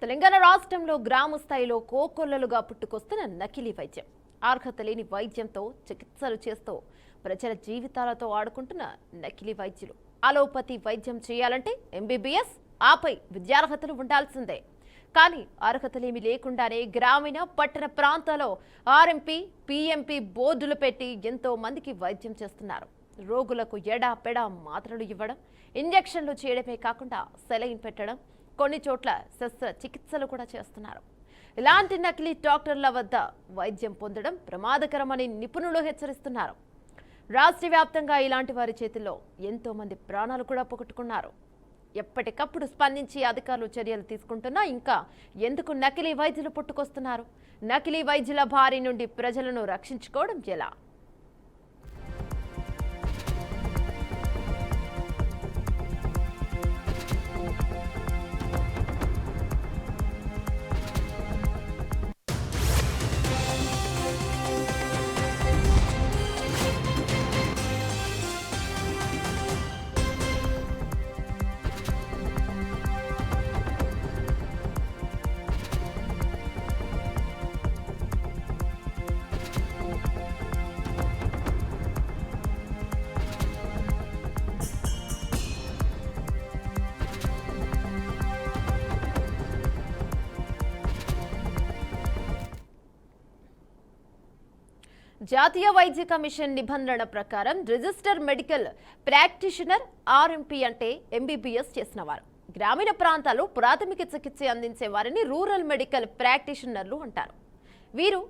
తెలంగాణ రాష్ట్రంలో గ్రామ స్థాయిలో కోకొల్లలుగా పుట్టుకొస్తున్న నకిలీ వైద్యం. అర్హత లేని వైద్యంతో చికిత్సలు చేస్తూ ప్రజల జీవితాలతో ఆడుకుంటున్న నకిలీ వైద్యులు. అలోపతి వైద్యం చేయాలంటే ఎంబీబీఎస్, ఆపై విద్యార్హతలు ఉండాల్సిందే. కానీ అర్హతలేమి లేకుండానే గ్రామీణ పట్టణ ప్రాంతాల్లో ఆర్ఎంపీ, పీఎంపీ బోర్డులు పెట్టి ఎంతో మందికి వైద్యం చేస్తున్నారు. రోగులకు ఎడాపెడా మాత్రలు ఇవ్వడం, ఇంజెక్షన్లు చేయడమే కాకుండా సెలైన్ పెట్టడం, కొన్ని చోట్ల శస్త్రచికిత్సలు కూడా చేస్తున్నారు. ఇలాంటి నకిలీ డాక్టర్ల వద్ద వైద్యం పొందడం ప్రమాదకరమని నిపుణులు హెచ్చరిస్తున్నారు. రాష్ట్ర వ్యాప్తంగా ఇలాంటి వారి చేతుల్లో ఎంతో మంది ప్రాణాలు కూడా పోగొట్టుకున్నారు. ఎప్పటికప్పుడు స్పందించి అధికారులు చర్యలు తీసుకుంటున్నా ఇంకా ఎందుకు నకిలీ వైద్యులు పుట్టుకొస్తున్నారు? నకిలీ వైద్యుల బారి నుండి ప్రజలను రక్షించుకోవడం ఎలా? జాతీయ వైద్య కమిషన్ నిబంధనల ప్రకారం రిజిస్టర్ మెడికల్ ప్రాక్టీషనర్ ఆర్ఎంపీ అంటే ఎంబీబీఎస్ చేసినవారు. గ్రామీణ ప్రాంతాల్లో ప్రాథమిక చికిత్స అందించే వారిని రూరల్ మెడికల్ ప్రాక్టీషనర్లు అంటారు. వీరు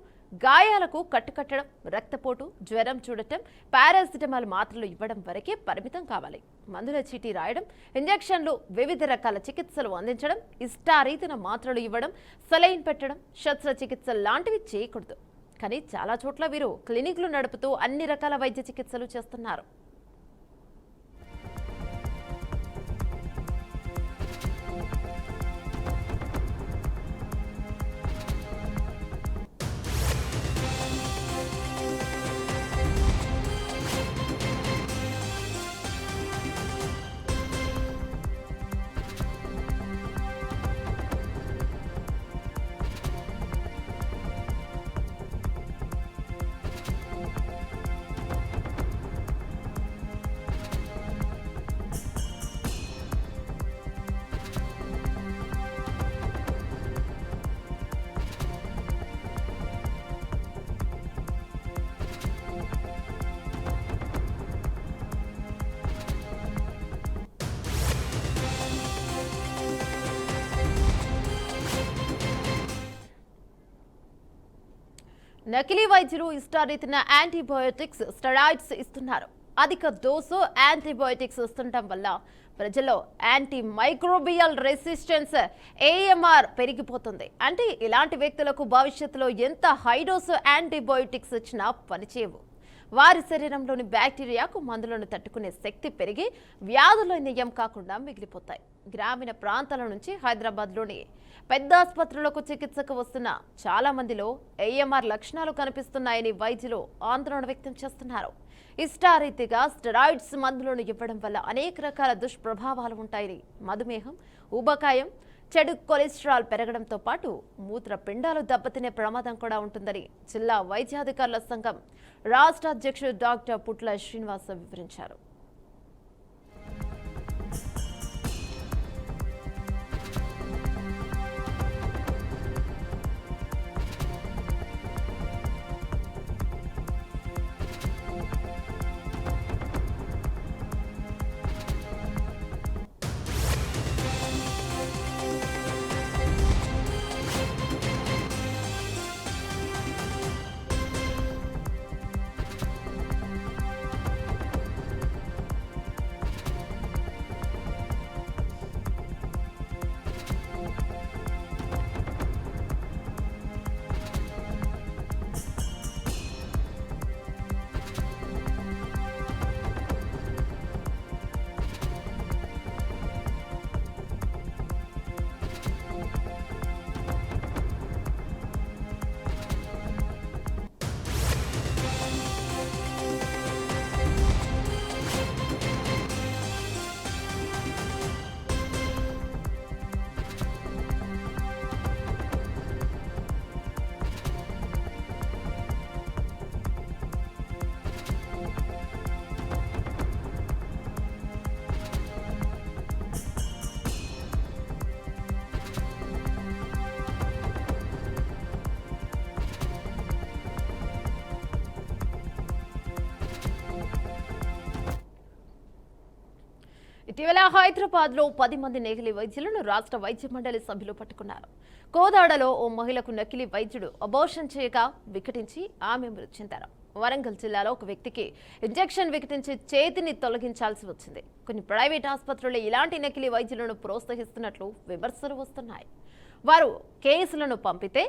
గాయాలకు కట్టుకట్టడం, రక్తపోటు, జ్వరం చూడటం, పారాసిటమాల్ మాత్రలు ఇవ్వడం వరకే పరిమితం కావాలి. మందుల చీటీ రాయడం, ఇంజెక్షన్లు, వివిధ రకాల చికిత్సలు అందించడం, ఇష్టారీతిన మాత్రలు ఇవ్వడం, సెలైన్ పెట్టడం, శస్త్రచికిత్సలు లాంటివి చేయకూడదు. కానీ చాలా చోట్ల వీరు క్లినిక్లు నడుపుతూ అన్ని రకాల వైద్య చికిత్సలు చేస్తున్నారు. నకిలీ వైద్యులు ఇష్టారీతిన యాంటీబయోటిక్స్, స్టెరాయిడ్స్ ఇస్తున్నారు. అధిక డోసు యాంటీబయోటిక్స్ ఇస్తుండటం వల్ల ప్రజల్లో యాంటీ మైక్రోబియల్ రెసిస్టెన్స్ ఏఎంఆర్ పెరిగిపోతుంది. అంటే ఇలాంటి వ్యక్తులకు భవిష్యత్తులో ఎంత హై డోసు యాంటీబయోటిక్స్ ఇచ్చినా పనిచేయవు. వారి శరీరంలోని బ్యాక్టీరియాకు మందులను తట్టుకునే శక్తి పెరిగి వ్యాధులు నయం కాకుండా మిగిలిపోతాయి. గ్రామీణ ప్రాంతాల నుంచి హైదరాబాద్లోని పెద్ద ఆసుపత్రులకు చికిత్సకు వస్తున్న చాలా మందిలో ఏఎంఆర్ లక్షణాలు కనిపిస్తున్నాయని వైద్యులు ఆందోళన వ్యక్తం చేస్తున్నారు. ఇష్టారీతిగా స్టెరాయిడ్స్ మందులను ఇవ్వడం వల్ల అనేక రకాల దుష్ప్రభావాలు ఉంటాయని, మధుమేహం, ఊబకాయం, చెడు కొలెస్ట్రాల్ పెరగడంతో పాటు మూత్రపిండాలు దెబ్బతినే ప్రమాదం కూడా ఉంటుందని జిల్లా వైద్యాధికారుల సంఘం రాష్ట్ర అధ్యక్షుడు డాక్టర్ పుట్ల శ్రీనివాస వివరించారు. ఇటీవల హైదరాబాద్ లో 10 మంది నకిలీ వైద్యులను రాష్ట్ర వైద్య మండలి సభ్యులు పట్టుకున్నారు. కోదాడలో ఓ మహిళకు నకిలీ వైద్యుడు అబార్షన్ చేయగా వికటించి ఆమె మృతి చెందారు. వరంగల్ జిల్లాలో ఒక వ్యక్తికి ఇంజెక్షన్ వికటించి చేతిని తొలగించాల్సి వచ్చింది. కొన్ని ప్రైవేట్ ఆసుపత్రుల్లో ఇలాంటి నకిలీ వైద్యులను ప్రోత్సహిస్తున్నట్లు విమర్శలు వస్తున్నాయి. వారు కేసులను పంపితే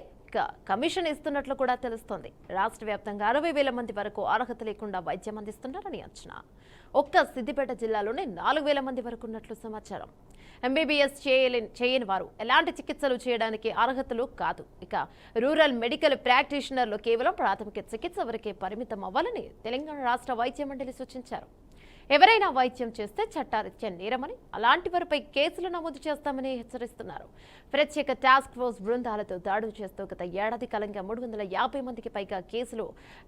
కమిషన్ ఇస్తున్నట్లు కూడా తెలుస్తోంది. రాష్ట్ర వ్యాప్తంగా 60,000 మంది వరకు అర్హత లేకుండా వైద్యం అందిస్తున్నారని అంచనా. ఒక్క సిద్దిపేట జిల్లాలోనే 4,000 మంది వరకు ఉన్నట్లు సమాచారం. ఎంబీబీఎస్ చేయని వారు ఎలాంటి చికిత్సలు చేయడానికి అర్హతలు కాదు. ఇక రూరల్ మెడికల్ ప్రాక్టీషనర్లు కేవలం ప్రాథమిక చికిత్స వరకే పరిమితం అవ్వాలని తెలంగాణ రాష్ట్ర వైద్య మండలి సూచించారు. ఎవరైనా వైద్యం చేస్తే చట్టారీత్యా నేరమని, అలాంటి వారిపై కేసులు నమోదు చేస్తామని హెచ్చరిస్తున్నారు. ప్రత్యేక టాస్క్ ఫోర్స్ బృందాలతో దాడులు చేస్తూ గత ఏడాది కాలంగా 350 మందికి పైగా కేసులు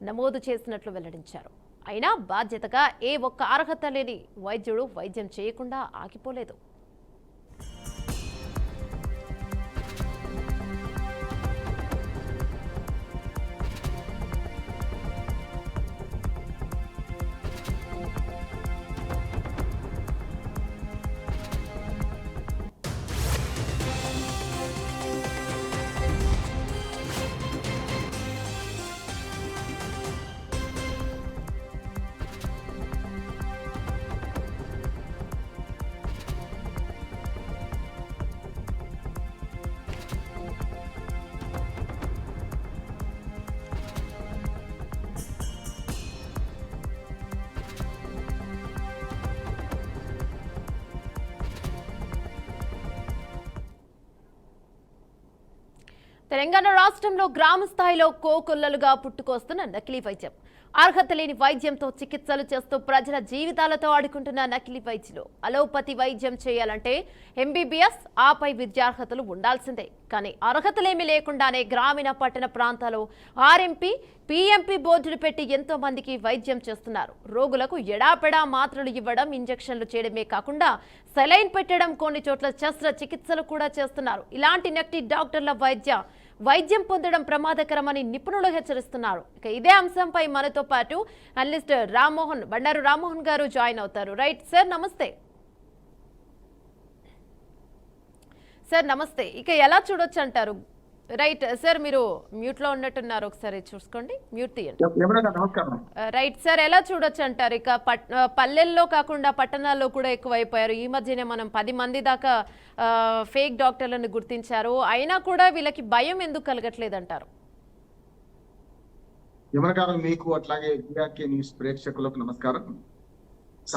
నమోదు చేసినట్లు వెల్లడించారు. అయినా బాధ్యతగా ఏ ఒక్క అర్హత లేని వైద్యుడు వైద్యం చేయకుండా ఆగిపోలేదు. తెలంగాణ రాష్ట్రంలో గ్రామ స్థాయిలో కోకొల్లలుగా పుట్టుకొస్తున్న నకిలీ వైద్యం. అర్హత లేని వైద్యంతో చికిత్సలు చేస్తూ ప్రజల జీవితాలతో ఆడుకుంటున్న నకిలీ వైద్యులు. అలోపతి వైద్యం చేయాలంటే ఎంబీబీఎస్ ఆపై విద్యార్హతలు ఉండాల్సిందే. కానీ అర్హతలేమీ లేకుండానే గ్రామీణ పట్టణ ప్రాంతాల్లో ఆర్ఎంపీ, పీఎంపీ బోర్డులు పెట్టి ఎంతో మందికి వైద్యం చేస్తున్నారు. రోగులకు ఎడాపెడా మాత్రలు ఇవ్వడం, ఇంజెక్షన్లు చేయడమే కాకుండా సెలైన్ పెట్టడం, కొన్ని చోట్ల శస్త్రచికిత్సలు కూడా చేస్తున్నారు. ఇలాంటి నకిలీ డాక్టర్ల వైద్యం పొందడం ప్రమాదకరమని నిపుణులు హెచ్చరిస్తున్నారు. ఇక ఇదే అంశంపై మనతో పాటు అనలిస్ట్ బండారు రామ్మోహన్ గారు జాయిన్ అవుతారు. రైట్ సార్, నమస్తే సార్. నమస్తే. ఇక ఎలా చూడొచ్చు అంటారు? రైట్ సార్, మీరు మ్యూట్ లో ఉన్నట్టున్నారు, ఒకసారి చూసుకోండి, మ్యూట్ తీయండి. రైట్ సార్, ఎలా చూడొచ్చు అంటారు? ఇక పల్లెల్లో కాకుండా పట్టణాల్లో కూడా ఎక్కువైపోయారు. ఈ మధ్యనే మనం 10 మంది దాకా ఫేక్ డాక్టర్లను గుర్తించారు. అయినా కూడా వీళ్ళకి భయం ఎందుకు కలగట్లేదు అంటారు? యమనకారం మీకు అట్లాగే న్యూస్ ప్రేక్షకులకు నమస్కారం.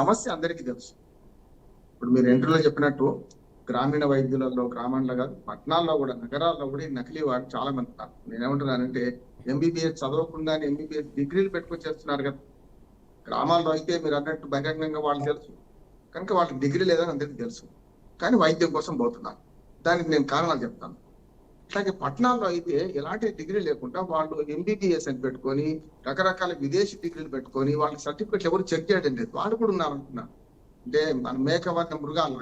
సమస్య అందరికీ తెలుసు. ఇప్పుడు మీరు ఎంట్రీలో చెప్పినట్టు గ్రామీణ వైద్యులలో, గ్రామాల్లో కాదు పట్టణాల్లో కూడా, నగరాల్లో కూడా ఈ నకిలీ వాడు చాలా మంది ఉన్నారు. నేనేమంటున్నానంటే ఎంబీబీఎస్ చదవకుండా ఎంబీబీఎస్ డిగ్రీలు పెట్టుకొని చేస్తున్నారు కదా. గ్రామాల్లో అయితే మీరు అన్నట్టు బహిరంగంగా వాళ్ళు తెలుసు కనుక వాళ్ళకి డిగ్రీ లేదని అందరికీ తెలుసు, కానీ వైద్యం కోసం పోతున్నారు. దానికి నేను కారణాలు చెప్తాను. అట్లాగే పట్టణాల్లో అయితే ఎలాంటి డిగ్రీ లేకుండా వాళ్ళు ఎంబీబీఎస్ అని పెట్టుకొని రకరకాల విదేశీ డిగ్రీలు పెట్టుకొని వాళ్ళ సర్టిఫికెట్లు ఎవరు చెక్ చేయడం లేదు. వాళ్ళు కూడా ఉన్నారంటున్నారు. అంటే మన మేకవర్ణ మృగాలు,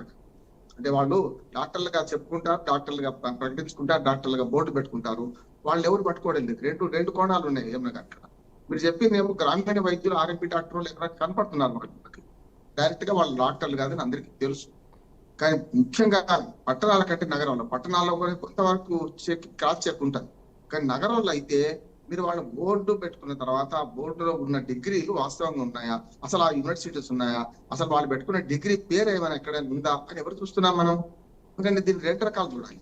అంటే వాళ్ళు డాక్టర్లుగా చెప్పుకుంటారు, డాక్టర్లుగా ప్రకటించుకుంటారు, డాక్టర్లుగా బోర్డు పెట్టుకుంటారు. వాళ్ళు ఎవరు పట్టుకోవడం లేదు. రెండు కోణాలు ఉన్నాయి. ఏమన్నా అక్కడ మీరు చెప్పింది ఏమో గ్రామీణ వైద్యులు, ఆర్ఎంపీ డాక్టర్లు ఎవరైనా కనపడుతున్నారు వాళ్ళకి. డైరెక్ట్ గా వాళ్ళు డాక్టర్లు కాదని అందరికీ తెలుసు. కానీ ముఖ్యంగా పట్టణాల కంటే నగరంలో, పట్టణాల్లో కూడా కొంతవరకు క్రాస్ చెక్ ఉంటుంది. కానీ నగరంలో అయితే మీరు వాళ్ళ బోర్డు పెట్టుకున్న తర్వాత ఆ బోర్డులో ఉన్న డిగ్రీలు వాస్తవంగా ఉన్నాయా, అసలు ఆ యూనివర్సిటీస్ ఉన్నాయా, అసలు వాళ్ళు పెట్టుకున్న డిగ్రీ పేరు ఏమైనా ఎక్కడైనా ఉందా అని ఎవరు చూస్తున్నాం మనం? ఎందుకంటే దీన్ని 2 రకాలు చూడాలి.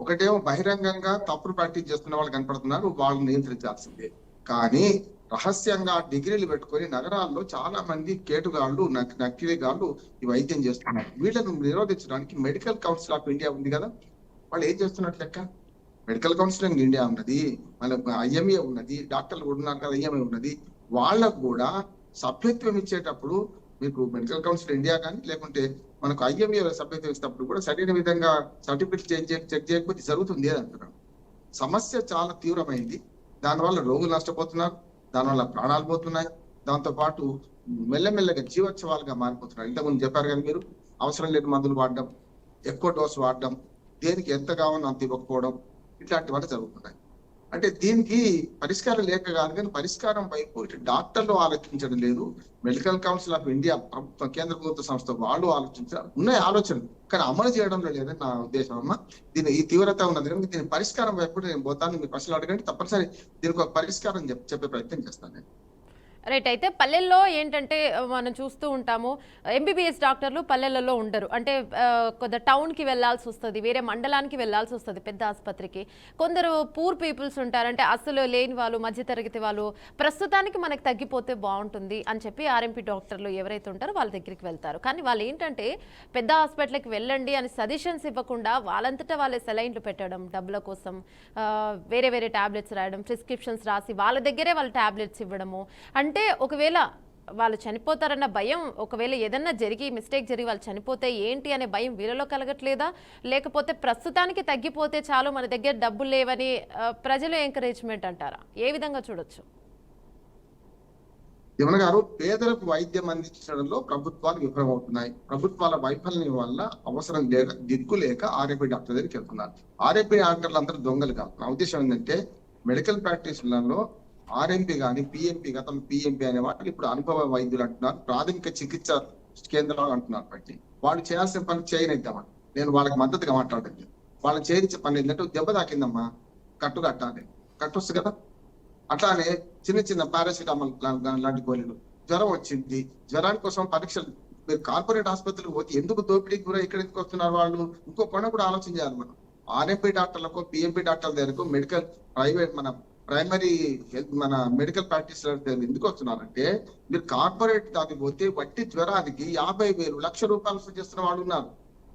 ఒకటేమో బహిరంగంగా తప్పుడు ప్రాక్టీస్ చేస్తున్న వాళ్ళు కనపడుతున్నారు, వాళ్ళని నియంత్రించాల్సిందే. కానీ రహస్యంగా డిగ్రీలు పెట్టుకొని నగరాల్లో చాలా మంది కేటుగాళ్ళు, నకిలీగాళ్ళు ఈ వైద్యం చేస్తున్నారు. వీళ్ళను నిరోధించడానికి మెడికల్ కౌన్సిల్ ఆఫ్ ఇండియా ఉంది కదా. వాళ్ళు ఏం చేస్తున్నట్లు లెక్క? మెడికల్ కౌన్సిలింగ్ ఇండియా ఉన్నది, మన ఐఎంఏ ఉన్నది, డాక్టర్లు కూడా ఉన్నారు కదా, ఐఎంఏ ఉన్నది. వాళ్ళకు కూడా సభ్యత్వం ఇచ్చేటప్పుడు మీకు మెడికల్ కౌన్సిల్ ఇండియా కానీ లేకుంటే మనకు ఐఎంఏ సభ్యత్వం ఇచ్చినప్పుడు కూడా సరైన విధంగా సర్టిఫికెట్ చెక్ చేయకపోతే జరుగుతుంది అని అంటున్నాను. సమస్య చాలా తీవ్రమైంది. దానివల్ల రోగులు నష్టపోతున్నారు, దానివల్ల ప్రాణాలు పోతున్నాయి, దాంతో పాటు మెల్లమెల్లగా జీవోత్సవాలుగా మారిపోతున్నారు. ఇంతకుముందు చెప్పారు కదా మీరు, అవసరం లేని మందులు వాడడం, ఎక్కువ డోసు వాడడం, దేనికి ఎంత కావాలో అంత ఇవ్వకపోవడం, ఇట్లాంటివన్నీ జరుగుతున్నాయి. అంటే దీనికి పరిష్కారం లేక కాదు, కానీ పరిష్కారం వైపు ఇటు డాక్టర్లు ఆలోచించడం లేదు. మెడికల్ కౌన్సిల్ ఆఫ్ ఇండియా ప్రభుత్వ కేంద్ర ప్రభుత్వ సంస్థ వాళ్ళు ఉన్నాయి ఆలోచనలు, కానీ అమలు చేయడంలో లేదని నా ఉద్దేశం అమ్మా. దీని ఈ తీవ్రత ఉన్నది కనుక దీని పరిష్కారం వైపు నేను పోతాను. మీ ప్రశ్నలు అడగండి, తప్పనిసరి దీనికి ఒక పరిష్కారం చెప్పే ప్రయత్నం చేస్తాను నేను. రైట్. అయితే పల్లెల్లో ఏంటంటే మనం చూస్తూ ఉంటాము, ఎంబీబీఎస్ డాక్టర్లు పల్లెలలో ఉండరు. అంటే కొంత టౌన్కి వెళ్ళాల్సి వస్తుంది, వేరే మండలానికి వెళ్ళాల్సి వస్తుంది పెద్ద ఆసుపత్రికి. కొందరు పూర్ పీపుల్స్ ఉంటారు, అంటే అసలు లేని వాళ్ళు, మధ్యతరగతి వాళ్ళు, ప్రస్తుతానికి మనకు తగ్గిపోతే బాగుంటుంది అని చెప్పి ఆర్ఎంపీ డాక్టర్లు ఎవరైతే ఉంటారో వాళ్ళ దగ్గరికి వెళ్తారు. కానీ వాళ్ళు ఏంటంటే పెద్ద హాస్పిటల్కి వెళ్ళండి అని సజెషన్స్ ఇవ్వకుండా వాళ్ళంతటా వాళ్ళే సెలైన్లు పెట్టడం, డబ్బుల కోసం వేరే వేరే టాబ్లెట్స్ రాయడం, ప్రిస్క్రిప్షన్స్ రాసి వాళ్ళ దగ్గరే వాళ్ళ టాబ్లెట్స్ ఇవ్వడము. అంటే ఒకవేళ వాళ్ళు చనిపోతారన్న భయం, ఒకవేళ ఏదన్నా మిస్టేక్ జరిగి వాళ్ళు చనిపోతే ఏంటి అనే భయం వీళ్ళలో కలగట్లేదా? లేకపోతే ప్రస్తుతానికి తగ్గిపోతే చాలు, మన దగ్గర డబ్బులు లేవని ప్రజలు ఎంకరేజ్మెంట్ అంటారా? ఏ విధంగా చూడొచ్చు? యమున గారు, పేదలకు వైద్యం అందించడంలో ప్రభుత్వాలు విఫలమవుతున్నాయి. ప్రభుత్వాల వైఫల్యం వల్ల అవసరం లేక, దిక్కు లేక ఆర్ఎంపీ డాక్టర్ దగ్గరికి వెళ్తున్నారు. ఆర్ఎంపీ డాక్టర్లు అందరూ దొంగలు కాదు. నా ఉద్దేశం ఏంటంటే మెడికల్ ప్రాక్టీస్లలో ఆర్ఎంపీ కానీ పిఎంపీ, గతంలో పిఎంపీ అనే వాటికి ఇప్పుడు అనుభవ వైద్యులు అంటున్నారు, ప్రాథమిక చికిత్స కేంద్రాలు అంటున్నారు. బట్టి వాళ్ళు చేయాల్సిన పని చేయనిద్దామని నేను వాళ్ళకి మద్దతుగా మాట్లాడలేదు. వాళ్ళని చేయించే పని ఏంటంటే దెబ్బ తాకిందమ్మా, కట్టు కట్టాలి, కట్టొస్తుంది కదా. అట్లానే చిన్న చిన్న పారాసిటమాల్ లాంటి గోళీలు, జ్వరం వచ్చింది, జ్వరాని కోసం పరీక్షలు. మీరు కార్పొరేట్ ఆసుపత్రులకు పోతే ఎందుకు దోపిడీకి గురై ఇక్కడ ఎందుకు వస్తున్నారు వాళ్ళు? ఇంకో కొన కూడా ఆలోచన చేయాలి మనం. ఆర్ఎంపీ డాక్టర్లకు, పిఎంపీ డాక్టర్ల దగ్గరకు, మెడికల్ ప్రైవేట్ మన ప్రైమరీ హెల్త్ మన మెడికల్ ప్రాక్టీస్ ఎందుకు వస్తున్నారంటే, మీరు కార్పొరేట్ దానికి పోతే వట్టి జ్వరానికి 50,000 లక్ష రూపాయలు చేస్తున్న వాళ్ళు ఉన్నారు.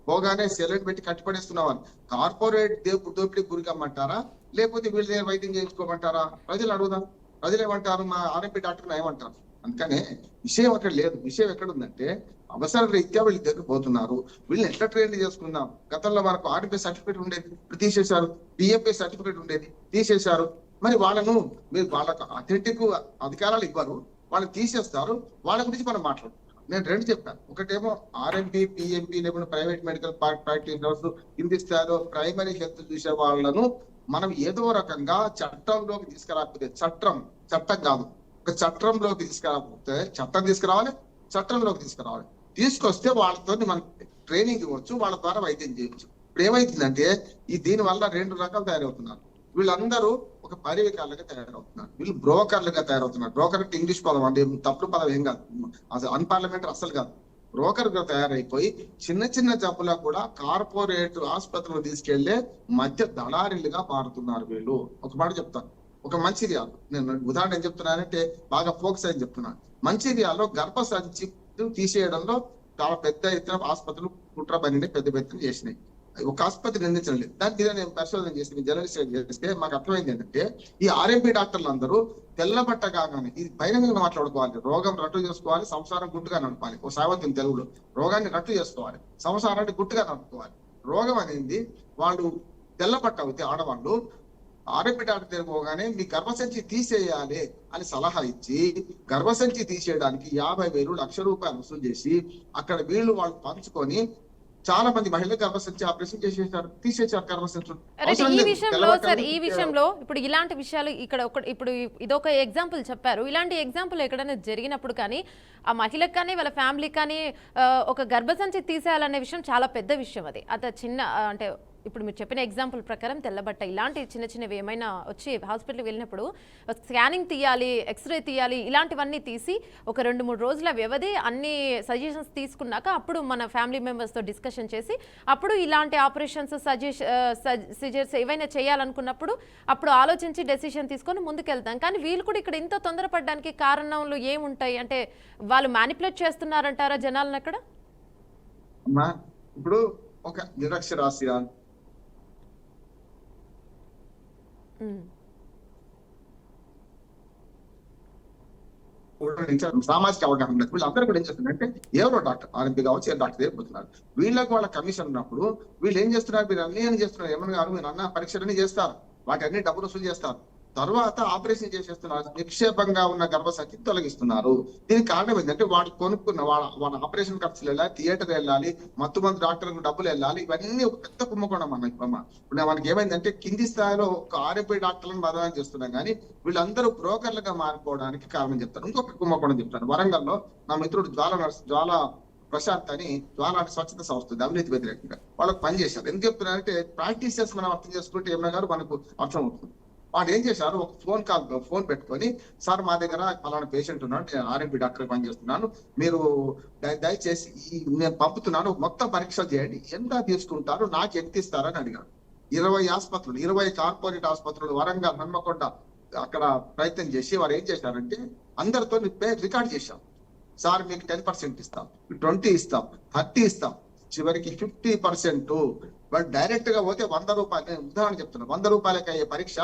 పోగానే సెలైన్ పెట్టి కట్టిపడేస్తున్నవాళ్ళు. కార్పొరేట్ దోపిడీ గురికమ్మంటారా, లేకపోతే వీళ్ళ దగ్గర వైద్యం చేయించుకోమంటారా? ప్రజలు అడుగుదాం. ప్రజలు ఏమంటారు? మా ఆర్ఎంపీ డాక్టర్ ఏమంటారు? అందుకనే విషయం అక్కడ లేదు. విషయం ఎక్కడ ఉందంటే, అవసర రీత్యా వీళ్ళ దగ్గర పోతున్నారు. వీళ్ళని ఎట్లా ట్రైన్ చేసుకుందాం? గతంలో మనకు ఆర్ఎంపీ సర్టిఫికేట్ ఉండేది, ఇప్పుడు తీసేశారు. పిఎంపీ సర్టిఫికేట్ ఉండేది, తీసేశారు. మరి మీరు వాళ్ళకు అథెంటిక్ అధికారాలు ఇవ్వరు, వాళ్ళని తీసేస్తారు. వాళ్ళ గురించి మనం మాట్లాడుతున్నాం. నేను రెండు చెప్పాను. ఒకటేమో ఆర్ఎంపీ, పిఎంపీ, లేకుండా ప్రైవేట్ మెడికల్ ప్రాక్టీషనర్స్, కింది స్థాయిలో ప్రైమరీ హెల్త్ చూసే వాళ్ళను మనం ఏదో రకంగా చట్టంలోకి తీసుకురాకపోతే, చట్టం కాదు, ఒక చట్టంలోకి తీసుకురాకపోతే, చట్టంలోకి తీసుకురావాలి. తీసుకొస్తే వాళ్ళతో మనం ట్రైనింగ్ ఇవ్వచ్చు, వాళ్ళ ద్వారా వైద్యం చేయొచ్చు. ఇప్పుడు ఏమైతుందంటే దీని వల్ల 2 రకాలు తయారవుతున్నారు. వీళ్ళందరూ ఒక పరివికాలుగా తయారవుతున్నారు, వీళ్ళు బ్రోకర్లుగా తయారవుతున్నారు. బ్రోకర్ అంటే ఇంగ్లీష్ పదం, అంటే తప్పుడు పదం ఏం కాదు, అసలు అన్పార్లమెంటరీ అసలు కాదు. బ్రోకర్ గా తయారైపోయి చిన్న చిన్న జబ్బులకు కూడా కార్పొరేట్ ఆసుపత్రులు తీసుకెళ్లే మధ్య దళారీలుగా మారుతున్నారు వీళ్ళు. ఒక మాట చెప్తాను, ఒక మంచిర్యాల, నేను ఉదాహరణ ఏం చెప్తున్నానంటే బాగా ఫోకస్ అని చెప్తున్నాను. మంచిర్యాలలో గర్భసంచి తీసేయడంలో చాలా పెద్ద ఎత్తున ఆసుపత్రులు కుట్ర పని పెద్ద ఎత్తున చేసినాయి. ఒక ఆసుపత్రి నిందించలేదు. దాని మీద నేను పరిశోధన చేసి జర్నలిస్ట్ చేస్తే మాకు అర్థమైంది ఏంటంటే, ఈ ఆర్ఎంపీ డాక్టర్లు అందరూ తెల్లబట్ట కాగానే ఇది బహిరంగంగా మాట్లాడుకోవాలి. రోగం రట్టు చేసుకోవాలి, సంసారం గుట్టుగా నడపాలి. ఓ సావత్యం తెలుగులో, రోగాన్ని రట్టు చేసుకోవాలి, సంసారాన్ని గుట్టుగా నడుపుకోవాలి. రోగం అనేది వాళ్ళు తెల్లబట్ట అవుతే ఆడవాళ్ళు ఆర్ఎంపీ డాక్టర్ దగ్గర పోగానే మీ గర్భసంచి తీసేయాలి అని సలహా ఇచ్చి, గర్భసంచి తీసేయడానికి 50,000 లక్ష రూపాయలు వసూలు చేసి అక్కడ వాళ్ళు పంచుకొని చాలా మంది మహిళలు గర్భసంచి ఆపరేషన్ తీసేశారు గర్భసంచులు. ఈ విషయంలో ఇప్పుడు ఇలాంటి విషయాలు ఇప్పుడు ఇదొక ఎగ్జాంపుల్ చెప్పారు. ఇలాంటి ఎగ్జాంపుల్ ఎక్కడైనా జరిగినప్పుడు కానీ ఆ మహిళకు కానీ వాళ్ళ ఫ్యామిలీకి కానీ ఒక గర్భసంచి తీసేయాలనే విషయం చాలా పెద్ద విషయం. అది అంత చిన్న, అంటే ఇప్పుడు మీరు చెప్పిన ఎగ్జాంపుల్ ప్రకారం తెల్లబట్ట ఇలాంటి చిన్న చిన్నవి ఏమైనా వచ్చి హాస్పిటల్కి వెళ్ళినప్పుడు స్కానింగ్ తీయాలి, ఎక్స్రే తీయాలి, ఇలాంటివన్నీ తీసి ఒక 2-3 రోజుల వ్యవధి అన్ని సజెషన్స్ తీసుకున్నాక అప్పుడు మన ఫ్యామిలీ మెంబర్స్తో డిస్కషన్ చేసి అప్పుడు ఇలాంటి ఆపరేషన్స్ సిజర్స్ ఏవైనా చేయాలనుకున్నప్పుడు అప్పుడు ఆలోచించి డెసిషన్ తీసుకొని ముందుకెళ్తాం. కానీ వీళ్ళు కూడా ఇక్కడ ఇంత తొందరపడడానికి కారణంలో ఏముంటాయి? అంటే వాళ్ళు మ్యానిపులేట్ చేస్తున్నారంటారా జనాలను అక్కడ? ఇప్పుడు ఒక నిరక్షరాస్య సామాజిక అవగాహన ఉండదు. వీళ్ళందరూ కూడా ఏం చేస్తున్నారంటే ఎవరో డాక్టర్, ఆర్ఎంపీ కావచ్చు, ఏ డాక్టర్ దగ్గర పోతున్నారు. వీళ్ళకి వాళ్ళ కమిషన్ ఉన్నప్పుడు వీళ్ళు ఏం చేస్తున్నారు? మీరు అన్ని చేస్తున్నారు. ఏమన్నా గారు మీరు అన్న పరీక్షలన్నీ చేస్తారు, వాటి అన్ని డబ్బులు వసూలు చేస్తారు. తర్వాత ఆపరేషన్ చేసేస్తున్నారు, నిక్షేపంగా ఉన్న గర్భసంచి తొలగిస్తున్నారు. దీనికి కారణం ఏంటంటే వాడు కొనుక్కున్న వాళ్ళ ఆపరేషన్ ఖర్చులు వెళ్ళాలి, థియేటర్ వెళ్ళాలి, మత్తుమందు డాక్టర్లకు డబ్బులు వెళ్ళాలి, ఇవన్నీ ఒక పెద్ద కుంభకోణం అన్న. ఇప్పుడు మనకి ఏమైందంటే కింది స్థాయిలో ఒక ఆర్ఎంపీ డాక్టర్లను బదనాం చేస్తున్నాం, కానీ వీళ్ళందరూ బ్రోకర్లుగా మారిపోవడానికి కారణం చెప్తారు. ఇంకొక కుంభకోణం చెప్తాను. వరంగల్లో నా మిత్రుడు జ్వాల ప్రశాంత్ అని జ్వాల స్వచ్ఛత సంస్థ ఉంది, అవినీతి వ్యతిరేకంగా వాళ్ళకి పనిచేశారు. ఎందుకు చెప్తున్నారంటే ప్రాక్టీసెస్ మనం అర్థం చేసుకుంటే ఏమన్నా గారు మనకు అర్థం అవుతుంది. వాళ్ళు ఏం చేశారు, ఒక ఫోన్ పెట్టుకొని, సార్ మా దగ్గర పలానా పేషెంట్ ఉన్నాడు, నేను ఆర్ఎంపీ డాక్టర్ పనిచేస్తున్నాను, మీరు దయచేసి నేను పంపుతున్నాను, మొత్తం పరీక్షలు చేయండి, ఎంత తీసుకుంటారు, నాకు ఎంత ఇస్తారని అడిగారు. 20 ఆసుపత్రులు, 20 కార్పొరేట్ ఆసుపత్రులు, వరంగల్, హన్మకొండ అక్కడ ప్రయత్నం చేసి వారు ఏం చేశారంటే అందరితో రికార్డ్ చేశాం. సార్ మీకు 10% ఇస్తాం, 20 ఇస్తాం, 30 ఇస్తాం, చివరికి 50%. వాళ్ళు డైరెక్ట్ గా పోతే 100 రూపాయలు, నేను ఉదాహరణ చెప్తున్నా, 100 రూపాయలకి అయ్యే పరీక్ష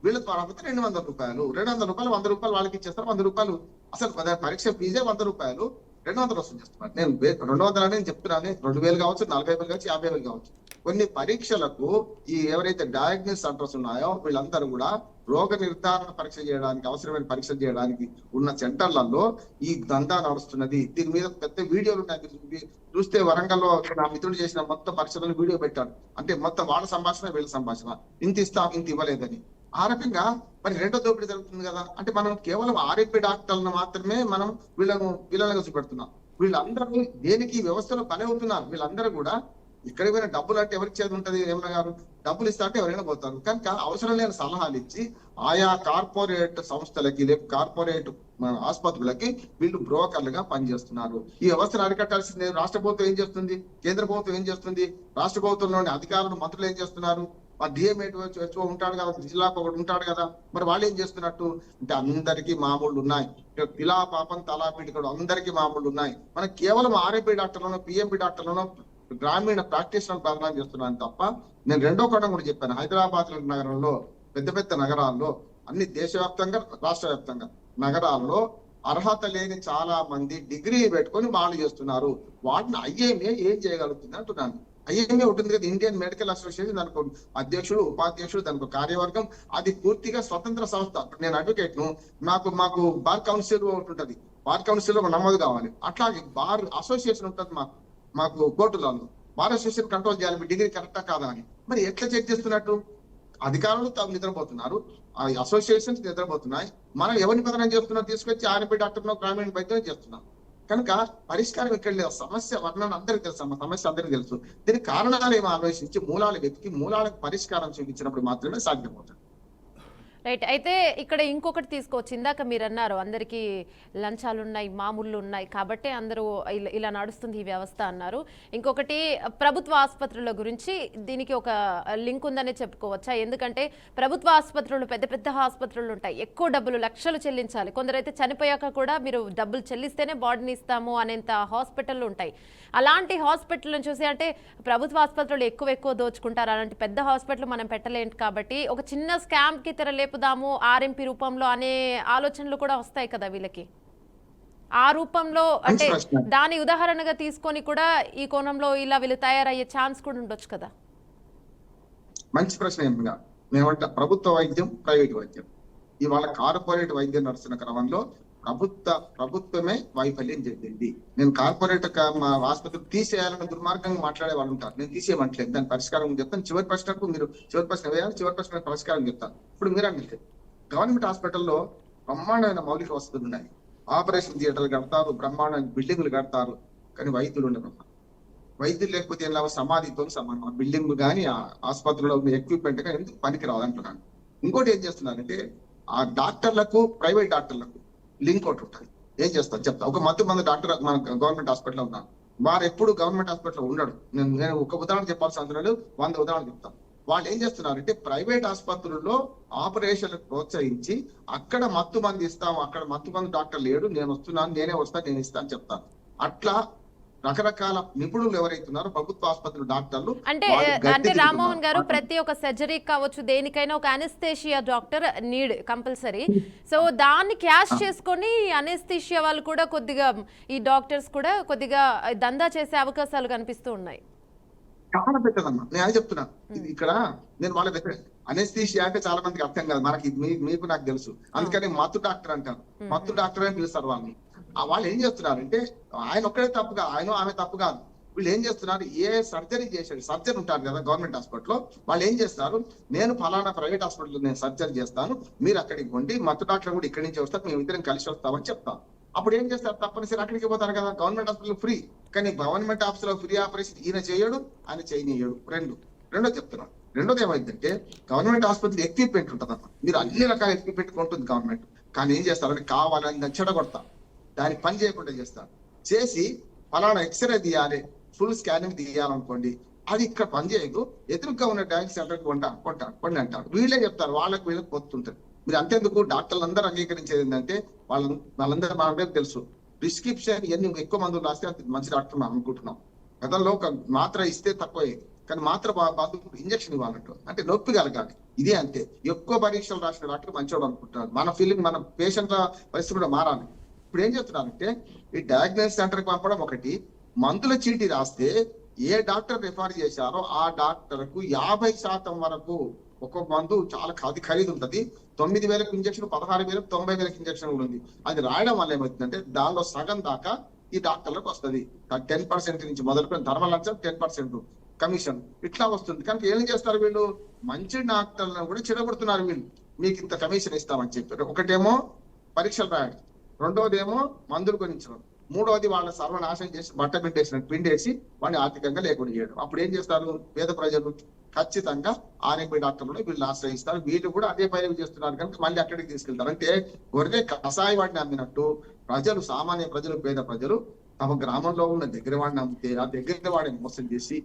వీళ్ళ ద్వారా పోతే 200 రూపాయలు, 200 రూపాయలు, 100 రూపాయలు వాళ్ళకి ఇచ్చేస్తారు. 100 రూపాయలు అసలు పరీక్ష ఫీజే 100 రూపాయలు, 200 వసూలు చేస్తున్నారు. నేను 200 అని చెప్తున్నాను, 2000 కావచ్చు, 40,000 కావచ్చు, 50,000 కావచ్చు. కొన్ని పరీక్షలకు ఈ ఎవరైతే డయాగ్నోస్ సెంటర్స్ ఉన్నాయో వీళ్ళందరూ కూడా రోగ నిర్ధారణ పరీక్ష చేయడానికి, అవసరమైన పరీక్షలు చేయడానికి ఉన్న సెంటర్లలో ఈ దందా నడుస్తున్నది. దీని మీద పెద్ద వీడియోలు ఉన్నాయి, చూస్తే వరంగల్లో నా మిత్రుడు చేసిన మొత్తం పరీక్షలను వీడియో పెట్టాడు. అంటే మొత్తం వాళ్ళ సంభాషణ వీళ్ళ సంభాషణ, ఇంత ఇస్తాం ఇంత ఇవ్వలేదని. ఆ రకంగా మరి రెండో దోపిడీ జరుగుతుంది కదా. అంటే మనం కేవలం ఆర్ఎంపీ డాక్టర్లను మాత్రమే మనం వీళ్ళగా చూపెడుతున్నాం. వీళ్ళందరూ దేనికి వ్యవస్థలో పని అవుతున్నారు. వీళ్ళందరూ కూడా ఇక్కడికి పోయిన డబ్బులు అంటే ఎవరికి చేతి ఉంటది, ఏమన్నా గారు డబ్బులు ఇస్తా అంటే ఎవరైనా పోతారు. కనుక అవసరం లేని సలహాలు ఇచ్చి ఆయా కార్పొరేట్ సంస్థలకి, కార్పొరేట్ ఆసుపత్రులకి వీళ్ళు బ్రోకర్లుగా పనిచేస్తున్నారు. ఈ వ్యవస్థను అరికట్టాల్సింది రాష్ట్ర ప్రభుత్వం ఏం చేస్తుంది, కేంద్ర ప్రభుత్వం ఏం చేస్తుంది, రాష్ట్ర ప్రభుత్వంలోని అధికారులు, మంత్రులు ఏం చేస్తున్నారు, ఆ డిఎంఏ ఉంటాడు కదా, జిల్లాకు ఒకటి ఉంటాడు కదా, మరి వాళ్ళు ఏం చేస్తున్నట్టు అంటే అందరికీ మామూళ్ళు ఉన్నాయి. పిలా పాపం తలా పీడికడు అందరికీ మామూళ్ళు ఉన్నాయి. మనకి కేవలం ఆర్ఎంపీ డాక్టర్లను, పిఎంపీ డాక్టర్లను, గ్రామీణ ప్రాక్టీషనర్ బదనాం చేస్తున్నాను తప్ప. నేను రెండో కోణం కూడా చెప్పాను. హైదరాబాద్ నగరంలో, పెద్ద పెద్ద నగరాల్లో, అన్ని దేశవ్యాప్తంగా రాష్ట్ర వ్యాప్తంగా నగరాల్లో అర్హత లేని చాలా మంది డిగ్రీ పెట్టుకొని వాళ్ళు చేస్తున్నారు. వాటిని ఐఏఎంఏ ఏం చేయగలుగుతుంది అంటున్నాను. ఐఏఎంఏ ఉంటుంది కదా, ఇండియన్ మెడికల్ అసోసియేషన్, దానికి అధ్యక్షుడు, ఉపాధ్యక్షుడు, దానికి కార్యవర్గం, అది పూర్తిగా స్వతంత్ర సంస్థ. నేను అడ్వకేట్ ను, మాకు బార్ కౌన్సిల్ ఒకటి ఉంటుంది, బార్ కౌన్సిల్ నమోదు కావాలి. అట్లాగే బార్ అసోసియేషన్ ఉంటుంది మాకు కోర్టులలో. బార్ అసోసియేషన్ కంట్రోల్ చేయాలి, మీ డిగ్రీ కరెక్టా కాదా అని. మరి ఎట్లా చెక్ చేస్తున్నట్టు? అధికారులు నిద్రపోతున్నారు, ఆ అసోసియేషన్స్ నిద్రపోతున్నాయి. మనం ఎవరిని బదనం చేస్తున్నాం, తీసుకొచ్చి ఆర్ఎంపీ డాక్టర్ను, గ్రామీణ వైద్యం చేస్తున్నాం. కనుక పరిష్కారం ఇక్కడ లేదు. సమస్య వర్ణన అందరికి తెలుసు, సమస్య అందరికి తెలుసు. దీనికి కారణాలు ఏమో ఆలోచించి మూలాలు వెతికి మూలాలకు పరిష్కారం చూపించినప్పుడు మాత్రమే సాధ్యమవుతుంది. రైట్. అయితే ఇక్కడ ఇంకొకటి తీసుకోవచ్చు. ఇందాక మీరు అన్నారు అందరికీ లంచాలు ఉన్నాయి, మామూళ్ళు ఉన్నాయి, కాబట్టే అందరూ ఇలా నడుస్తుంది ఈ వ్యవస్థ అన్నారు. ఇంకొకటి ప్రభుత్వ ఆసుపత్రుల గురించి దీనికి ఒక లింక్ ఉందనే చెప్పుకోవచ్చా? ఎందుకంటే ప్రభుత్వ ఆసుపత్రులు పెద్ద పెద్ద ఆసుపత్రులు ఉంటాయి, ఎక్కువ డబ్బులు లక్షలు చెల్లించాలి. కొందరైతే చనిపోయాక కూడా మీరు డబ్బులు చెల్లిస్తేనే బాడీని ఇస్తాము అనేంత హాస్పిటళ్ళు ఉంటాయి. అలాంటి హాస్పిటల్ని చూసి అంటే ప్రభుత్వ ఆసుపత్రులు ఎక్కువ దోచుకుంటారు. అలాంటి పెద్ద హాస్పిటల్ మనం పెట్టలేంటి కాబట్టి ఒక చిన్న స్కామ్కి తెరలేపుదాము ఆర్ఎంపీ రూపంలో అనే ఆలోచనలు కూడా వస్తాయి కదా వీళ్ళకి. ఆ రూపంలో అంటే దాని ఉదాహరణగా తీసుకొని కూడా ఈ కోణంలో ఇలా వీళ్ళు తయారయ్యే ఛాన్స్ కూడా ఉండొచ్చు కదా. మంచి ప్రశ్న. ఏమిగా మేమంటే ప్రభుత్వ వైద్యం, ప్రైవేట్ వైద్యం, ఇవాళ కార్పొరేట్ వైద్యం నడుస్తున్న క్రమంలో ప్రభుత్వమే వైఫల్యం చెందింది. నేను కార్పొరేట్ ఆసుపత్రి తీసేయాలని దుర్మార్గంగా మాట్లాడే వాళ్ళు ఉంటారు. నేను తీసేయమంటలేదు, దాని పరిష్కారం చెప్తాను. చివరి ప్రశ్నకు మీరు చివరి ప్రశ్న వేయాలి, చివరి ప్రశ్న పరిష్కారం చెప్తాను. ఇప్పుడు మీరు అంటే గవర్నమెంట్ హాస్పిటల్లో బ్రహ్మాండమైన మౌలిక వసతులు ఉన్నాయి, ఆపరేషన్ థియేటర్లు కడతారు, బ్రహ్మాండమైన బిల్డింగ్లు కడతారు, కానీ వైద్యులు ఉండరు. వైద్యులు లేకపోతే ఎలా సమాధితో సమానం. ఆ బిల్డింగ్ కానీ ఆ ఆసుపత్రిలో ఎక్విప్మెంట్ కానీ ఎందుకు పనికి రాదంటున్నాను. ఇంకోటి ఏం చేస్తున్నారంటే ఆ డాక్టర్లకు, ప్రైవేట్ డాక్టర్లకు లింక్ ఒకటి ఉంటుంది. ఏం చేస్తారు చెప్తా. ఒక మంది డాక్టర్ మన గవర్నమెంట్ హాస్పిటల్లో ఉన్నాను, వారు ఎప్పుడు గవర్నమెంట్ హాస్పిటల్లో ఉండడు. నేను ఒక ఉదాహరణ చెప్పాల్సిన అవసరం లేదు, 100 ఉదాహరణ చెప్తాను. వాళ్ళు ఏం చేస్తున్నారంటే ప్రైవేట్ ఆసుపత్రుల్లో ఆపరేషన్లకు ప్రోత్సహించి అక్కడ మత్తు మంది ఇస్తాము, అక్కడ మత్తు మంది డాక్టర్ లేడు, నేను వస్తున్నాను, నేనే వస్తాను, నేను ఇస్తాను చెప్తాను. అట్లా రకరకాల నిపుణులు ఎవరైతున్నారో ప్రభుత్వ ఆసుపత్రులు డాక్టర్లు అంటే రామ్మోహన్ గారు ప్రతి ఒక్క సర్జరీ కావచ్చు దేనికైనా ఒక anaesthesia doctor need compulsory. So దాన్ని క్యాష్ చేసుకొని అనెస్థేషియా వాళ్ళు కూడా కొద్దిగా ఈ డాక్టర్స్ కూడా కొద్దిగా దందా చేసే అవకాశాలు కనిపిస్తూ ఉన్నాయి. చాలా పెద్దదమ్మా. నేను అది చెప్తున్నాను. ఇది ఇక్కడ నేను వాళ్ళ అనెస్థీషియా అంటే చాలా మందికి అర్థం కాదు. మనకి మీకు నాకు తెలుసు. అందుకని మత్తు డాక్టర్ అంటారు. మత్తు డాక్టర్ అని పిలుస్తారు వాళ్ళని. వాళ్ళు ఏం చేస్తున్నారంటే ఆయన ఒక్కడే తప్పు కాదు, ఆయన ఆమె తప్పు కాదు. వీళ్ళు ఏం చేస్తున్నారు, ఏ సర్జరీ చేశాడు, సర్జరీ ఉంటారు కదా గవర్నమెంట్ హాస్పిటల్లో, వాళ్ళు ఏం చేస్తారు, నేను ఫలానా ప్రైవేట్ హాస్పిటల్లో నేను సర్జరీ చేస్తాను, మీరు అక్కడికి పోండి, మత్తు డాక్టర్ కూడా ఇక్కడి నుంచి వస్తారు, మేము ఇద్దరం కలిసి వస్తామని చెప్తాం. అప్పుడు ఏం చేస్తారు, తప్పనిసరి అక్కడికి పోతారు కదా. గవర్నమెంట్ హాస్పిటల్ ఫ్రీ, కానీ గవర్నమెంట్ ఆఫీస్ లో ఫ్రీ ఆపరేషన్ ఈయన చేయడు, ఆయన చేయనీయడు. రెండో చెప్తున్నాను. రెండోది ఏమైందంటే గవర్నమెంట్ ఆసుపత్రి ఎక్విప్మెంట్ ఉంటుందన్న, మీరు అన్ని రకాల ఎక్విప్మెంట్ కొంటుంది గవర్నమెంట్, కానీ ఏం చేస్తారంటే కావాలని దాన్ని చెడగొడతారు, దానికి పని చేయకుండా చేస్తారు. చేసి ఫలానా ఎక్స్రే తీయాలి, ఫుల్ స్కానింగ్ తీయాలనుకోండి, అది ఇక్కడ పని చేయదు, ఎదురుగా ఉన్న డయాగ్నోస్టిక్ సెంటర్కి కొండి అంటారు. వీళ్ళే చెప్తారు, వీళ్ళకి పొత్తుంటారు. మీరు అంతేందుకు డాక్టర్లు అందరూ అంగీకరించేది ఏంటంటే వాళ్ళందరూ మన మీద తెలుసు, ప్రిస్క్రిప్షన్ ఎన్ని ఎక్కువ మందులు రాస్తే అంత మంచి డాక్టర్ మనం అనుకుంటున్నాం. గతంలో ఒక మాత్ర ఇస్తే తక్కువ, కానీ మాత్ర ఇంజక్షన్ ఇవ్వాలంటారు, అంటే నొప్పి కలగాలి. ఇదే అంతే, ఎక్కువ పరీక్షలు రాసిన డాక్టర్ మంచివాడు అనుకుంటున్నారు. మన ఫీలింగ్, మన పేషెంట్ల పరిస్థితి కూడా మారాలి. ఇప్పుడు ఏం చెప్తున్నారంటే ఈ డయాగ్నోసిస్ సెంటర్కి పంపడం ఒకటి, మందుల చీటీ రాస్తే ఏ డాక్టర్ రిఫర్ చేశారో ఆ డాక్టర్ కు 50% వరకు ఒక్కొక్క మందు చాలా ఖరీదు ఉంటుంది. 9,000 ఇంజక్షన్, 16,000, 90,000 ఇంజక్షన్ కూడా ఉంది. అది రాయడం వల్ల ఏమవుతుందంటే దానిలో సగం దాకా ఈ డాక్టర్లకు వస్తుంది. 10% నుంచి మొదలుకొని ధర్మలంచం 10% కమిషన్ ఇట్లా వస్తుంది. కనుక ఏం చేస్తారు వీళ్ళు, మంచి డాక్టర్లను కూడా చెడగొడుతున్నారు వీళ్ళు. మీకు ఇంత కమిషన్ ఇస్తామని చెప్పారు. ఒకటేమో పరీక్షలు రాయడం, రెండోదేమో మందులు కొనించడం, మూడోది వాళ్ళ సర్వనాశనం చేసి బట్ట పిండేసి వాడిని ఆర్థికంగా లేకుండా చేయడం. అప్పుడు ఏం చేస్తారు పేద ప్రజలు, ఖచ్చితంగా ఆర్ఎంపీ డాక్టర్లు వీళ్ళు ఆశ్రయిస్తారు. వీళ్ళు కూడా అదే పైన చేస్తున్నారు కనుక మళ్ళీ అక్కడికి తీసుకెళ్తారు. అంటే గొర్రె కషాయ వాడిని అమ్మినట్టు ప్రజలు, సామాన్య ప్రజలు, పేద ప్రజలు తమ గ్రామంలో ఉన్న దగ్గర వాడిని అమ్మితే ఆ దగ్గర వాడిని మోసం చేసి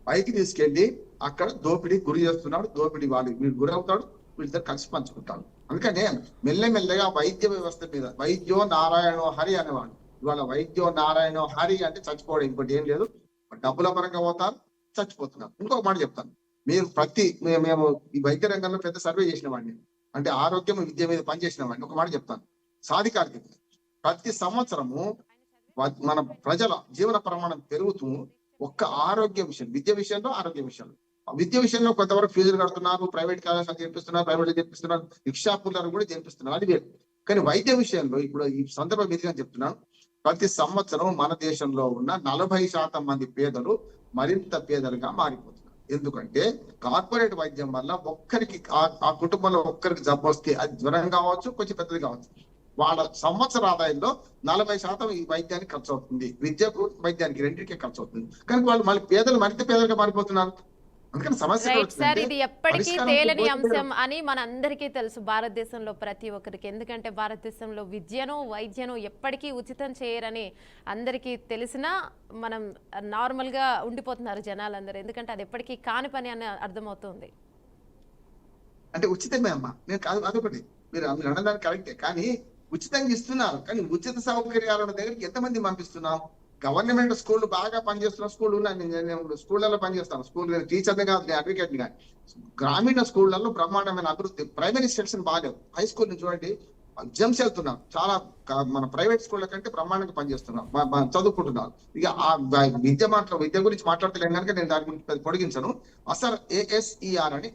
పైకి తీసుకెళ్లి అక్కడ దోపిడీ గురి చేస్తున్నాడు. దోపిడీ వీడు గురవుతాడు, వీళ్ళిద్దరు కలిసి పంచుకుంటాడు. అందుకనే మెల్లమెల్లగా వైద్య వ్యవస్థ మీద వైద్యో నారాయణో హరి అనేవాడు. ఇవాళ వైద్యో నారాయణో హరి అంటే చచ్చిపోవడం, ఇంకోటి ఏం లేదు. డబ్బుల పరంగా పోతారు, చచ్చిపోతున్నారు. ఇంకొక మాట చెప్తాను, మీరు మేము ఈ వైద్య రంగంలో పెద్ద సర్వే చేసిన వాడిని, అంటే ఆరోగ్యం విద్య మీద పనిచేసిన వాడిని. ఒక మాట చెప్తాను, సాధికారిక ప్రతి సంవత్సరము మన ప్రజల జీవన ప్రమాణం పెరుగుతూ ఒక్క ఆరోగ్య విషయం, విద్య విషయంలో, ఆరోగ్య విషయంలో, విద్య విషయంలో కొంతవరకు ఫీజులు కడుతున్నారు, ప్రైవేట్ కళాశాల చేపిస్తున్నారు, ప్రైవేట్ చేపిస్తున్నారు, రిక్షాపులను కూడా చేపిస్తున్నారు, అది వేరు. కానీ వైద్య విషయంలో ఇప్పుడు ఈ సందర్భం మీదుగా చెప్తున్నాను, ప్రతి సంవత్సరం మన దేశంలో ఉన్న 40% మంది పేదలు మరింత పేదలుగా మారిపోతున్నారు. ఎందుకంటే కార్పొరేట్ వైద్యం వల్ల ఒక్కరికి, ఆ కుటుంబంలో ఒక్కరికి జబ్బు వస్తే అది జ్వరం కావచ్చు, కొంచెం పెద్దది కావచ్చు, వాళ్ళ సంవత్సర ఆదాయంలో 40% ఈ వైద్యానికి ఖర్చు అవుతుంది, విద్యకు వైద్యానికి రెండింటికే ఖర్చు అవుతుంది. కానీ వాళ్ళు మళ్ళీ పేదలు మరింత పేదలుగా మారిపోతున్నారు. అందుకని సమస్య సార్, ఇది ఎప్పటికీ తేలని అంశం అని మన అందరికీ తెలుసు భారతదేశంలో ప్రతి ఒక్కరికి. ఎందుకంటే భారతదేశంలో విద్యను, వైద్యను ఎప్పటికీ ఉచితం చేయరని అందరికీ తెలిసినా మనం నార్మల్ గా ఉండిపోతున్నారు జనాలందరూ. ఎందుకంటే అది ఎప్పటికీ కాని పని అని అర్థమవుతుంది. అంటే ఉచితమే అమ్మా, నేను కాదు, అదొకటి మీరు అనడానికి కరెక్టే, కానీ ఉచితంగా ఇస్తున్నారు. కానీ ఉచిత సౌకర్యాల దగ్గరికి ఎంతమంది పంపిస్తున్నాం? గవర్నమెంట్ స్కూళ్ళు బాగా పనిచేస్తున్న స్కూళ్ళు ఉన్నాయి, నేను స్కూళ్ళలో పనిచేస్తాను, స్కూల్ టీచర్ని కాదు, నేను అడ్వకేట్ని కాదు. గ్రామీణ స్కూళ్లలో బ్రహ్మాండమైన అభివృద్ధి, ప్రైమరీ సెక్షన్ బాగాలేదు, హై స్కూల్ నుంచి చూడండి ఎగ్జామ్స్ వెళ్తున్నాం, చాలా మన ప్రైవేట్ స్కూళ్ళ కంటే బ్రహ్మాండంగా పనిచేస్తున్నాం, చదువుకుంటున్నారు. ఇక ఆ విద్య గురించి మాట్లాడతలేను కనుక నేను దాని గురించి పొడిగించను. అసలు ASER అని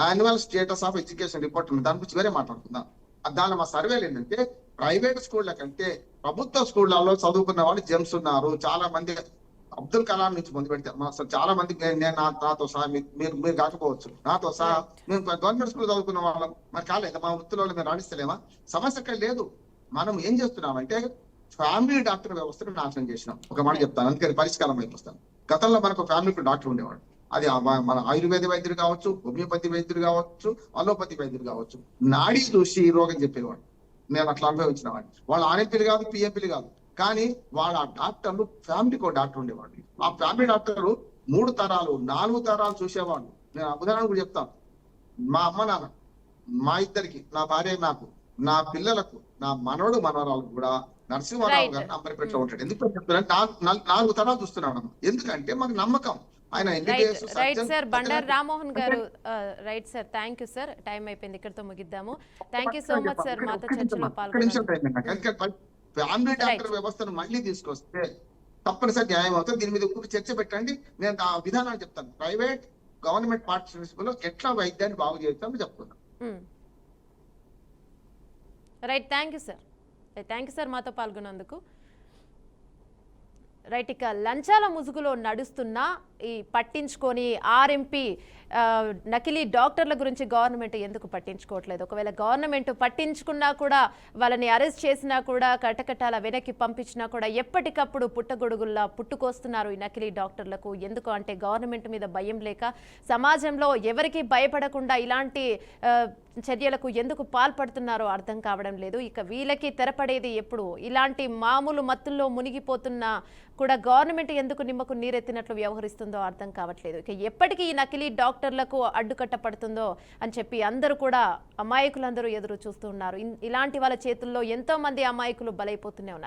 annual status of education report ఉంది, దాని గురించి వేరే మాట్లాడుతున్నాం. దానిలో మా సర్వేలు ఏంటంటే ప్రైవేట్ స్కూళ్ళ కంటే ప్రభుత్వ స్కూళ్లలో చదువుకున్న వాళ్ళు జెమ్స్ ఉన్నారు. చాలా మంది అబ్దుల్ కలాం నుంచి మొదలు పెడితే అసలు చాలా మంది, నేను నాతో సహా, మీరు కాకపోవచ్చు, నాతో సహా మేము గవర్నమెంట్ స్కూల్ చదువుకున్న వాళ్ళం, మరి కాలేదు మా వృత్తిలో మేము రాణిస్తలేమా? సమస్య ఇక్కడ లేదు. మనం ఏం చేస్తున్నామంటే ఫ్యామిలీ డాక్టర్ వ్యవస్థను నాశనం చేసినాం. ఒక మాట చెప్తాను, అందుకని పరిష్కారం వైపు వస్తాను. గతంలో మనకు ఫ్యామిలీ డాక్టర్ ఉండేవాడు, అది మన ఆయుర్వేద వైద్యుడు కావచ్చు, హోమియోపతి వైద్యుడు కావచ్చు, అలోపతి వైద్యుడు కావచ్చు, నాడీ చూసి ఈ రోగం చెప్పేవాడు. నేను అట్లా అనుభవించిన వాడిని. వాళ్ళు ఆర్ఎంపీలు కాదు, పిఎంపీలు కాదు, కానీ వాళ్ళ డాక్టర్లు ఫ్యామిలీకి ఒక డాక్టర్ ఉండేవాడు. ఆ ఫ్యామిలీ డాక్టర్లు 3 తరాలు 4 తరాలు చూసేవాళ్ళు. నేను ఉదాహరణ కూడా చెప్తాను, మా అమ్మ నాన్న, మా ఇద్దరికి, నా భార్య నాకు, నా పిల్లలకు, నా మనవడు మనవరాలకు కూడా నరసింహారావు గారిని అంబరిపేటలో ఉంటాడు. ఎందుకు చెప్తున్నా, 4 తరాలు చూస్తున్నాను. ఎందుకంటే మాకు నమ్మకం ఆయన. రైట్ సార్, బండారు రామ్మోహన్ గారు, right sir, thank you sir, time అయిపోయింది, ఇక్కడతో ముగిద్దాము. Thank you so much sir మాతో చర్చలో పాల్గొన్నారు. ఫ్యామిలీ డాక్టర్ వ్యవస్థను మళ్ళీ తీసుకొస్తే తప్పనిసరి న్యాయం అవుతుంది. దీని మీద కూర్చొని చర్చ పెట్టండి. నేను ఆ విధానాలు చెప్తాను. ప్రైవేట్ గవర్నమెంట్ పార్ట్నర్షిప్ లో ఎట్లా వైద్యాన్ని బాగు చేస్తామని చెప్తున్నాను. రైట్, థ్యాంక్ యూ సార్ మాతో పాల్గొన్నందుకు. రైట్, ఇక లంచాల ముసుగులో నడుస్తున్న ఈ పట్టించుకొని ఆర్ఎంపీ నకిలీ డాక్టర్ల గురించి గవర్నమెంట్ ఎందుకు పట్టించుకోవట్లేదు? ఒకవేళ గవర్నమెంట్ పట్టించుకున్నా కూడా, వాళ్ళని అరెస్ట్ చేసినా కూడా, కటకటాల వెనక్కి పంపించినా కూడా ఎప్పటికప్పుడు పుట్టగొడుగుల్లా పుట్టుకొస్తున్నారు ఈ నకిలీ డాక్టర్లకు. ఎందుకు అంటే గవర్నమెంట్ మీద భయం లేక, సమాజంలో ఎవరికి భయపడకుండా ఇలాంటి చర్యలకు ఎందుకు పాల్పడుతున్నారో అర్థం కావడం లేదు. ఇక వీళ్ళకి తెరపడేది ఎప్పుడు? ఇలాంటి మామూలు మత్తుల్లో మునిగిపోతున్నా కూడా గవర్నమెంట్ ఎందుకు నిమ్మకు నీరెత్తినట్లు వ్యవహరిస్తుందో అర్థం కావట్లేదు. ఇక ఎప్పటికీ ఈ నకిలీ డాక్టర్లకు అడ్డుకట్ట పడుతుందో అని చెప్పి అందరూ కూడా, అమాయకులందరూ ఎదురు చూస్తూ ఉన్నారు. ఇలాంటి వాళ్ళ చేతుల్లో ఎంతో మంది అమాయకులు బలైపోతూనే ఉన్నారు.